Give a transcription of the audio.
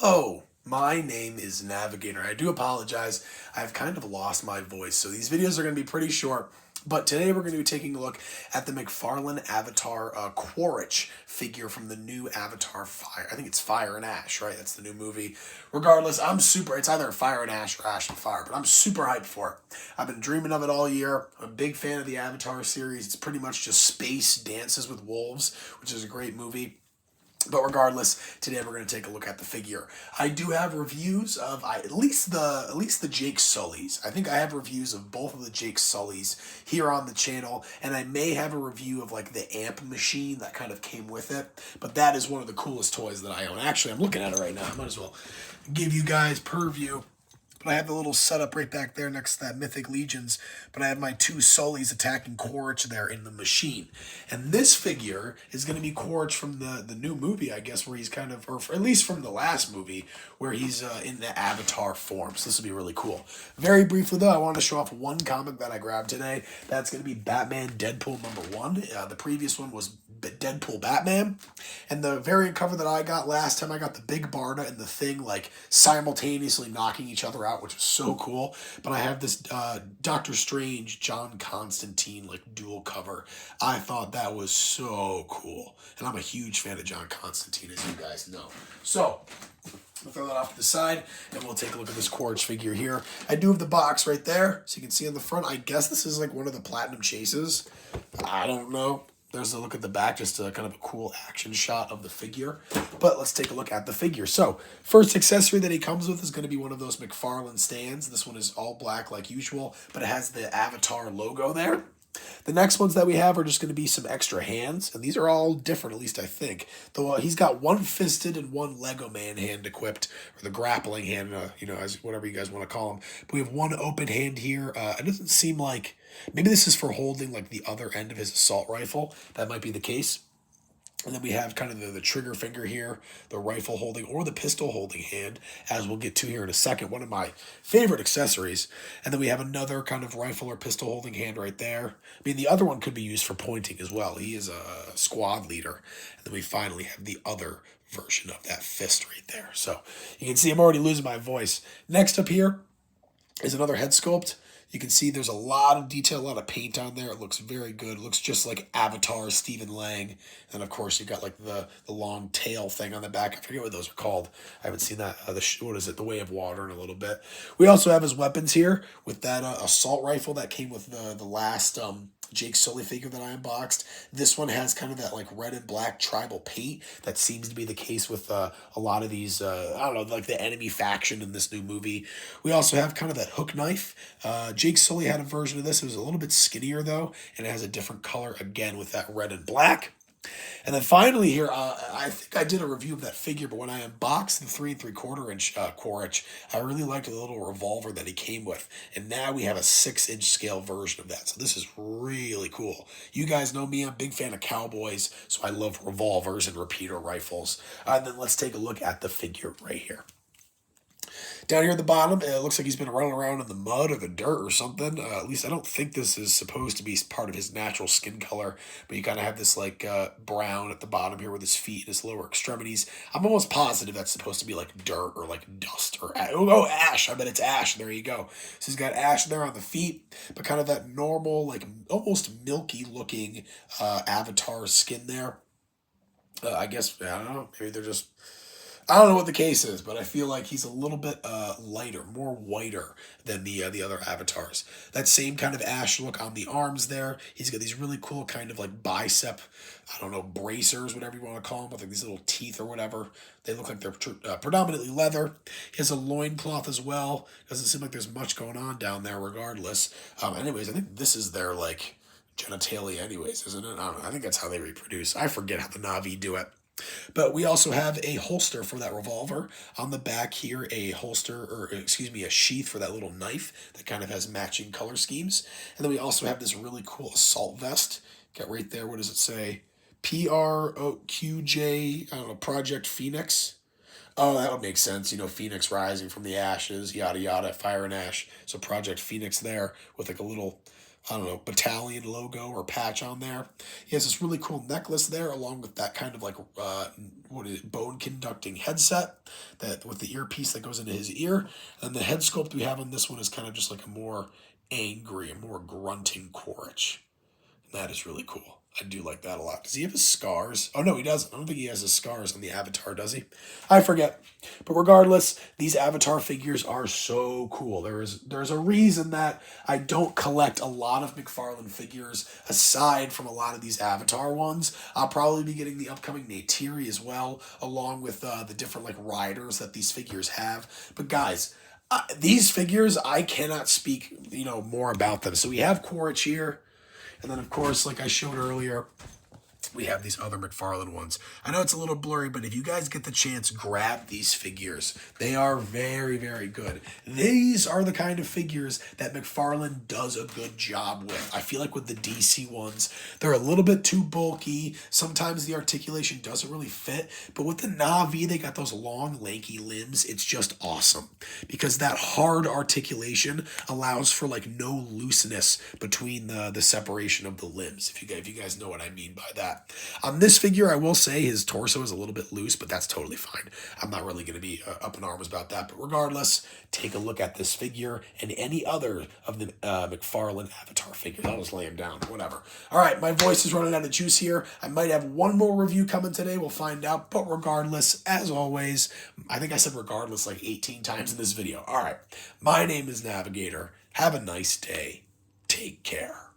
Hello, my name is Navigator. I do apologize. I've kind of lost my voice, so these videos are going to be pretty short. But today we're going to be taking a look at the McFarlane Avatar Quaritch figure from the new Avatar Fire. I think it's Fire and Ash, right? That's the new movie. Regardless, it's either Fire and Ash or Ash and Fire, but I'm super hyped for it. I've been dreaming of it all year. I'm a big fan of the Avatar series. It's pretty much just space dances with wolves, which is a great movie. But regardless, today we're going to take a look at the figure. I do have reviews of at least the Jake Sullys. I think I have reviews of both of the Jake Sullys here on the channel, and I may have a review of like the amp machine that kind of came with it. But that is one of the coolest toys that I own. Actually, I'm looking at it right now. I might as well give you guys purview. But I have the little setup right back there next to that Mythic Legions. But I have my two Sullys attacking Quaritch there in the machine. And this figure is going to be Quaritch from the new movie, I guess, where he's kind of, or at least from the last movie, where he's in the Avatar form. So this will be really cool. Very briefly, though, I wanted to show off one comic that I grabbed today. That's going to be Batman Deadpool #1. The previous one was Deadpool Batman, and the variant cover that I got last time, I got the big Barda and the Thing like simultaneously knocking each other out, which was so cool. But I have this Doctor Strange John Constantine like dual cover. I thought that was so cool, and I'm a huge fan of John Constantine, as you guys know. So we'll throw that off to the side, and we'll take a look at this Quaritch figure here. I do have the box right there, so you can see on the front. I guess this is like one of the Platinum Chases. I don't know. There's a look at the back, just a kind of a cool action shot of the figure. But let's take a look at the figure. So, first accessory that he comes with is going to be one of those McFarlane stands. This one is all black like usual, but it has the Avatar logo there. The next ones that we have are just going to be some extra hands, and these are all different, at least I think. Though he's got one fisted and one Lego man hand equipped, or the grappling hand, as whatever you guys want to call them. But we have one open hand here. It doesn't seem like, maybe this is for holding like the other end of his assault rifle. That might be the case. And then we have kind of the trigger finger here, the rifle holding or the pistol holding hand, as we'll get to here in a second. One of my favorite accessories. And then we have another kind of rifle or pistol holding hand right there. I mean, the other one could be used for pointing as well. He is a squad leader. And then we finally have the other version of that fist right there. So you can see I'm already losing my voice. Next up here is another head sculpt. You can see there's a lot of detail, a lot of paint on there. It looks very good. It looks just like Avatar, Stephen Lang. And of course, you've got like the long tail thing on the back. I forget what those are called. I haven't seen that. What is it? The Way of Water in a little bit. We also have his weapons here with that assault rifle that came with the last Jake Sully figure that I unboxed. This one has kind of that like red and black tribal paint. That seems to be the case with a lot of these, I don't know, like the enemy faction in this new movie. We also have kind of that hook knife. Jake Sully had a version of this. It was a little bit skinnier though, and it has a different color again with that red and black. And then finally here, I think I did a review of that figure, but when I unboxed the 3 3/4 inch Quaritch, I really liked the little revolver that he came with. And now we have a 6-inch scale version of that. So this is really cool. You guys know me, I'm a big fan of cowboys, so I love revolvers and repeater rifles. And then let's take a look at the figure right here. Down here at the bottom, it looks like he's been running around in the mud or the dirt or something. At least I don't think this is supposed to be part of his natural skin color. But you kind of have this like brown at the bottom here with his feet and his lower extremities. I'm almost positive that's supposed to be like dirt or like dust or ash. I bet it's ash. There you go. So he's got ash there on the feet, but kind of that normal, like almost milky looking Avatar skin there. I guess, I don't know, maybe they're just, I don't know what the case is, but I feel like he's a little bit lighter, more whiter than the other avatars. That same kind of ash look on the arms there. He's got these really cool kind of like bicep, I don't know, bracers, whatever you want to call them, with like these little teeth or whatever. They look like they're predominantly leather. He has a loincloth as well. Doesn't seem like there's much going on down there regardless. Anyways, I think this is their like genitalia anyways, isn't it? I don't know. I think that's how they reproduce. I forget how the Na'vi do it. But we also have a holster for that revolver. On the back here, a holster, or excuse me, a sheath for that little knife that kind of has matching color schemes. And then we also have this really cool assault vest. Got right there, what does it say? PROQJ, I don't know, Project Phoenix. Oh, that would make sense. You know, Phoenix rising from the ashes, yada, yada, fire and ash. So Project Phoenix there with like a little I don't know, battalion logo or patch on there. He has this really cool necklace there, along with that kind of like what is it, bone conducting headset that with the earpiece that goes into his ear. And the head sculpt we have on this one is kind of just like a more angry, a more grunting Quaritch. And that is really cool. I do like that a lot. Does he have his scars? Oh, no, he doesn't. I don't think he has his scars on the Avatar, does he? I forget. But regardless, these Avatar figures are so cool. There's a reason that I don't collect a lot of McFarlane figures aside from a lot of these Avatar ones. I'll probably be getting the upcoming Neytiri as well, along with the different like riders that these figures have. But guys, these figures, I cannot speak, more about them. So we have Quaritch here. And then, of course, like I showed earlier, we have these other McFarlane ones. I know it's a little blurry, but if you guys get the chance, grab these figures. They are very, very good. These are the kind of figures that McFarlane does a good job with. I feel like with the DC ones, they're a little bit too bulky. Sometimes the articulation doesn't really fit. But with the Na'vi, they got those long, lanky limbs. It's just awesome. Because that hard articulation allows for like no looseness between the separation of the limbs, if you guys know what I mean by that. On this figure, I will say his torso is a little bit loose, but that's totally fine. I'm not really going to be up in arms about that. But regardless, take a look at this figure and any other of the McFarlane Avatar figures. I'll just lay him down, whatever. All right, my voice is running out of juice here. I might have one more review coming today. We'll find out. But regardless, as always, I think I said regardless like 18 times in this video. All right, my name is Navigator. Have a nice day. Take care.